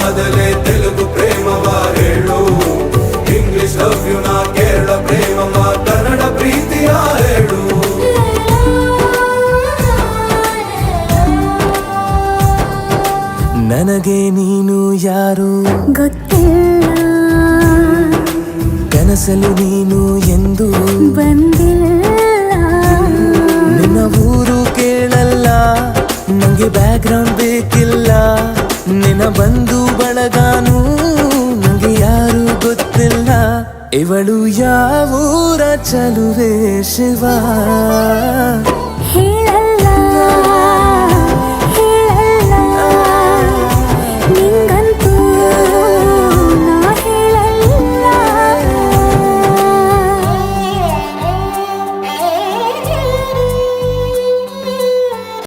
ಆದಲೆ ತೆಲುಗು ಪ್ರೇಮವ ಹೇಳು, English love you ನಾ ಕೇರಳ ಪ್ರೇಮವ ಕನ್ನಡ ಪ್ರೀತಿಯ ಹೇಳು. ನನಗೆ ನೀನು ಯಾರು ಗೊತ್ತಿಲ್ಲ, ಕನಸಲು ನೀನು ಎಂದು ಬಂದಿಲ್ಲ. ನಿನ್ನ ಊರು ಕೇಳಲ್ಲ, ನಂಗೆ ಬ್ಯಾಕ್ ಗ್ರೌಂಡ್ ಬೇಕಿಲ್ಲ. ನಿನ್ನ ಬಂಧು ಬಳಗಾನು ನಂಗೆ ಯಾರು ಗೊತ್ತಿಲ್ಲ. ಇವಳು ಯಾವೂರ ಚಲುವೆ ಶಿವ ಹೇಳ